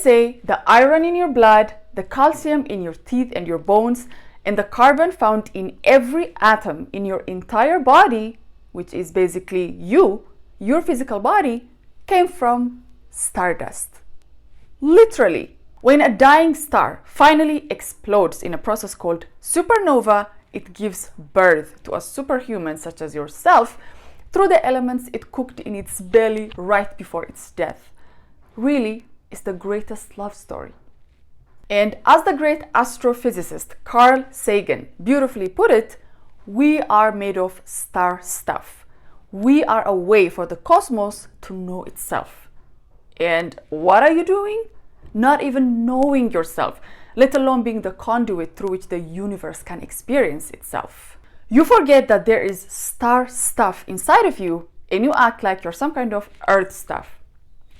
say the iron in your blood, the calcium in your teeth and your bones, and the carbon found in every atom in your entire body, which is basically you, your physical body, came from stardust. Literally. When a dying star finally explodes in a process called supernova, it gives birth to a superhuman such as yourself through the elements it cooked in its belly right before its death. Really, it's the greatest love story. And as the great astrophysicist Carl Sagan beautifully put it, we are made of star stuff. We are a way for the cosmos to know itself. And what are you doing? Not even knowing yourself, let alone being the conduit through which the universe can experience itself. You forget that there is star stuff inside of you, and you act like you're some kind of earth stuff.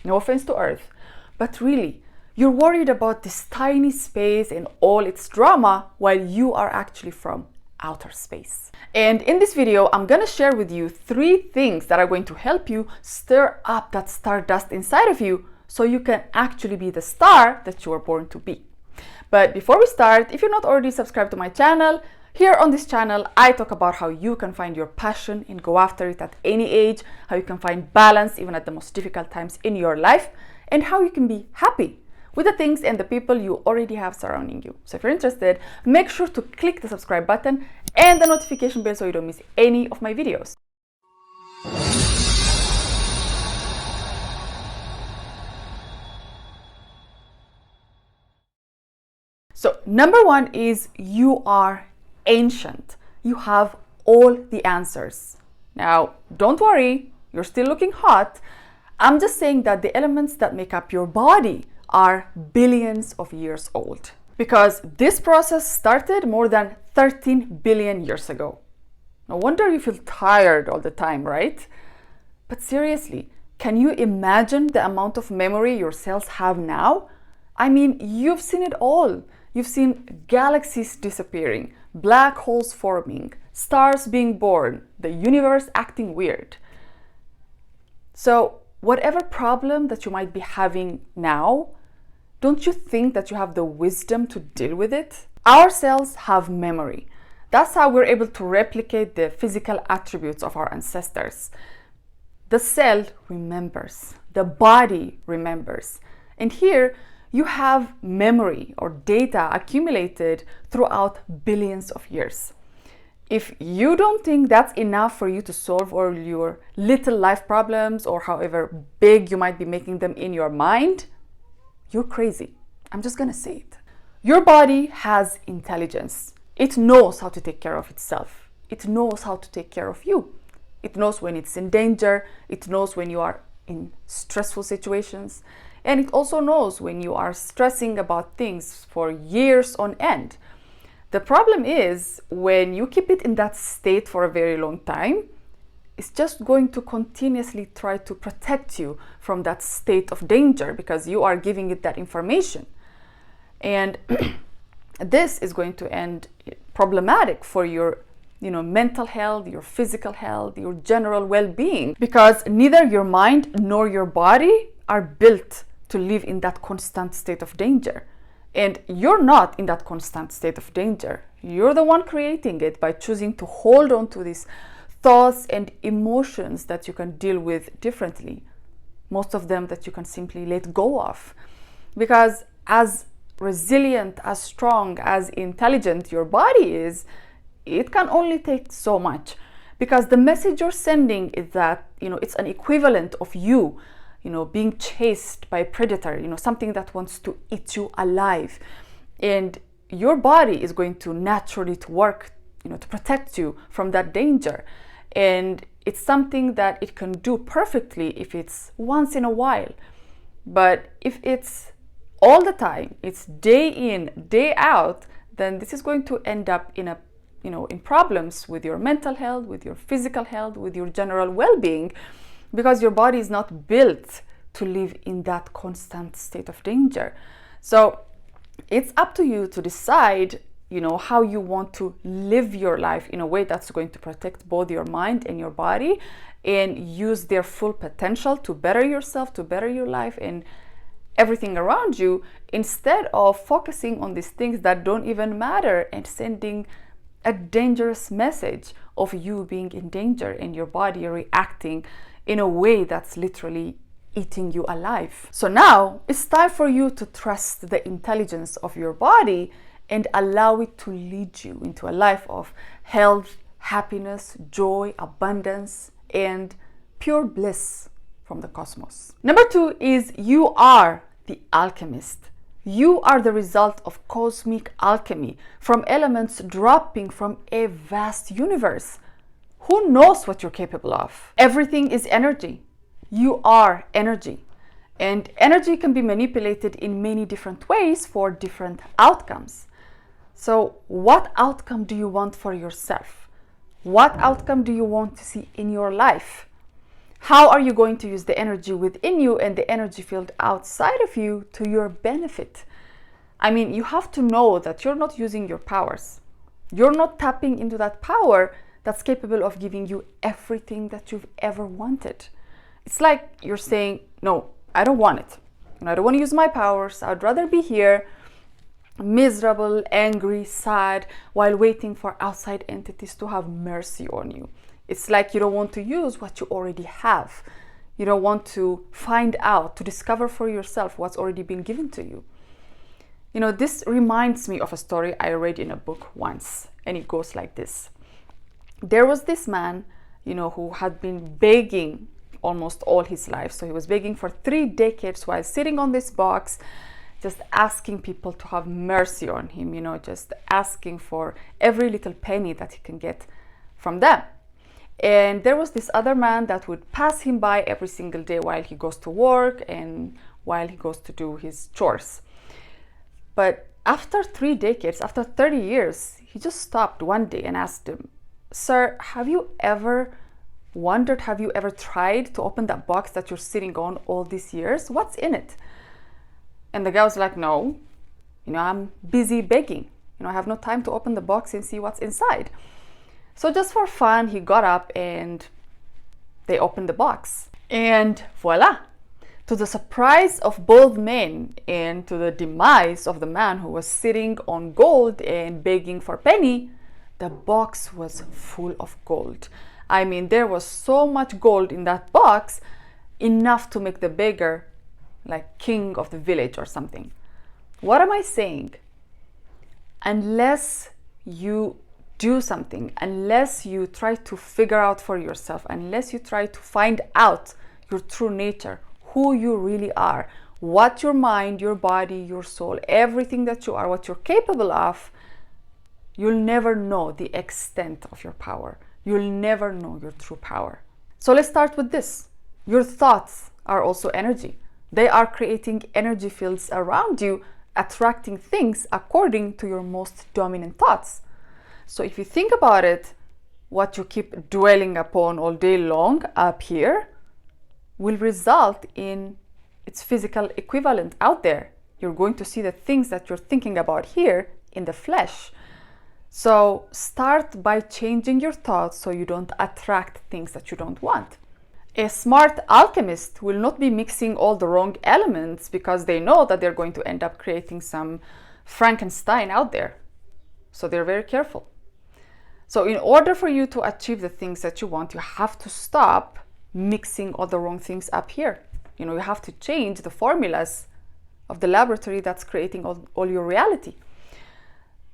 No offense to earth, but really, you're worried about this tiny space and all its drama while you are actually from outer space. And in this video, I'm gonna share with you 3 things that are going to help you stir up that stardust inside of you so you can actually be the star that you were born to be. But before we start, if you're not already subscribed to my channel, here on this channel, I talk about how you can find your passion and go after it at any age, how you can find balance even at the most difficult times in your life, and how you can be happy with the things and the people you already have surrounding you. So if you're interested, make sure to click the subscribe button and the notification bell so you don't miss any of my videos. So number 1 is you are ancient. You have all the answers. Now, don't worry, you're still looking hot. I'm just saying that the elements that make up your body are billions of years old, because this process started more than 13 billion years ago. No wonder you feel tired all the time, right? But seriously, can you imagine the amount of memory your cells have now? I mean, you've seen it all. You've seen galaxies disappearing, black holes forming, stars being born, the universe acting weird. So whatever problem that you might be having now, don't you think that you have the wisdom to deal with it? Our cells have memory. That's how we're able to replicate the physical attributes of our ancestors. The cell remembers, the body remembers. And here you have memory or data accumulated throughout billions of years. If you don't think that's enough for you to solve all your little life problems or however big you might be making them in your mind, you're crazy. I'm just gonna say it. Your body has intelligence. It knows how to take care of itself. It knows how to take care of you. It knows when it's in danger. It knows when you are in stressful situations. And it also knows when you are stressing about things for years on end. The problem is when you keep it in that state for a very long time, it's just going to continuously try to protect you from that state of danger because you are giving it that information. And this is going to end problematic for your mental health, your physical health, your general well-being, because neither your mind nor your body are built to live in that constant state of danger. And you're not in that constant state of danger. You're the one creating it by choosing to hold on to these thoughts and emotions that you can deal with differently. Most of them that you can simply let go of. Because as resilient, as strong, as intelligent your body is, it can only take so much. Because the message you're sending is that, it's an equivalent of you, being chased by a predator, something that wants to eat you alive. And your body is going to naturally to work, to protect you from that danger. And it's something that it can do perfectly if it's once in a while. But if it's all the time, it's day in, day out, then this is going to end up in in problems with your mental health, with your physical health, with your general well-being, because your body is not built to live in that constant state of danger. So it's up to you to decide, how you want to live your life in a way that's going to protect both your mind and your body and use their full potential to better yourself, to better your life, and everything around you, instead of focusing on these things that don't even matter and sending a dangerous message of you being in danger and your body reacting in a way that's literally eating you alive. So now it's time for you to trust the intelligence of your body and allow it to lead you into a life of health, happiness, joy, abundance, and pure bliss from the cosmos. Number 2 is you are the alchemist. You are the result of cosmic alchemy, from elements dropping from a vast universe. Who knows what you're capable of? Everything is energy. You are energy. And energy can be manipulated in many different ways for different outcomes. So what outcome do you want for yourself? What outcome do you want to see in your life? How are you going to use the energy within you and the energy field outside of you to your benefit? I mean, you have to know that you're not using your powers. You're not tapping into that power that's capable of giving you everything that you've ever wanted. It's like you're saying, no, I don't want it. I don't want to use my powers. I'd rather be here, miserable, angry, sad, while waiting for outside entities to have mercy on you. It's like you don't want to use what you already have. You don't want to find out, to discover for yourself what's already been given to you. This reminds me of a story I read in a book once, and it goes like this. There was this man, who had been begging almost all his life. So he was begging for 3 decades while sitting on this box, just asking people to have mercy on him, just asking for every little penny that he can get from them. And there was this other man that would pass him by every single day while he goes to work and while he goes to do his chores. But after 3 decades, after 30 years, he just stopped one day and asked him, "Sir, have you ever tried to open that box that you're sitting on all these years? What's in it?" And the guy was like, "No, I'm busy begging. I have no time to open the box and see what's inside." So just for fun, he got up and they opened the box. And voila! To the surprise of both men and to the demise of the man who was sitting on gold and begging for penny, the box was full of gold. I mean, there was so much gold in that box, enough to make the beggar like king of the village or something. What am I saying? Unless you do something, unless you try to figure out for yourself, unless you try to find out your true nature, who you really are, what your mind, your body, your soul, everything that you are, what you're capable of, you'll never know the extent of your power. You'll never know your true power. So let's start with this. Your thoughts are also energy. They are creating energy fields around you, attracting things according to your most dominant thoughts. So if you think about it, what you keep dwelling upon all day long up here will result in its physical equivalent out there. You're going to see the things that you're thinking about here in the flesh. So start by changing your thoughts so you don't attract things that you don't want. A smart alchemist will not be mixing all the wrong elements because they know that they're going to end up creating some Frankenstein out there. So they're very careful. So in order for you to achieve the things that you want, you have to stop mixing all the wrong things up here. You have to change the formulas of the laboratory that's creating all your reality.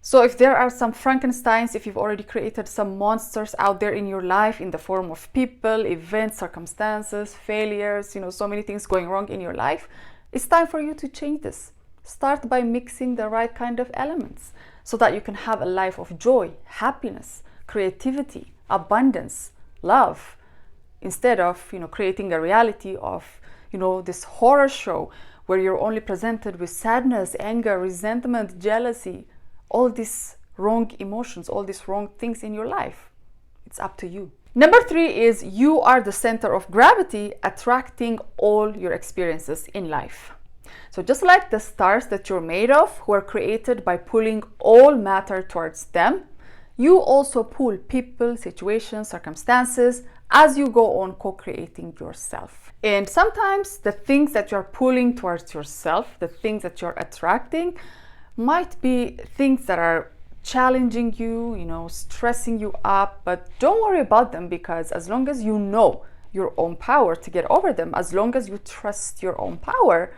So if there are some Frankensteins, if you've already created some monsters out there in your life in the form of people, events, circumstances, failures, so many things going wrong in your life, it's time for you to change this. Start by mixing the right kind of elements so that you can have a life of joy, happiness, creativity, abundance, love, instead of, creating a reality of, this horror show where you're only presented with sadness, anger, resentment, jealousy, all these wrong emotions, all these wrong things in your life. It's up to you. Number 3 is you are the center of gravity, attracting all your experiences in life. So just like the stars that you're made of were created by pulling all matter towards them, you also pull people, situations, circumstances as you go on co-creating yourself. And sometimes the things that you're pulling towards yourself, the things that you're attracting, might be things that are challenging you, stressing you up, but don't worry about them, because as long as you know your own power to get over them, as long as you trust your own power,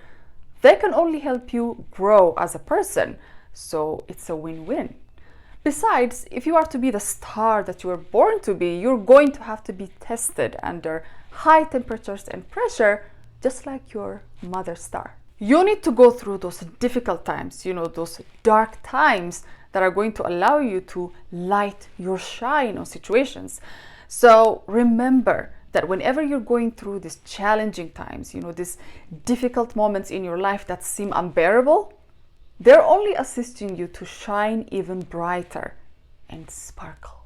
they can only help you grow as a person. So it's a win-win. Besides, if you are to be the star that you were born to be, you're going to have to be tested under high temperatures and pressure, just like your mother star. You need to go through those difficult times, those dark times that are going to allow you to light your shine on situations. So remember that whenever you're going through these challenging times, these difficult moments in your life that seem unbearable, they're only assisting you to shine even brighter and sparkle.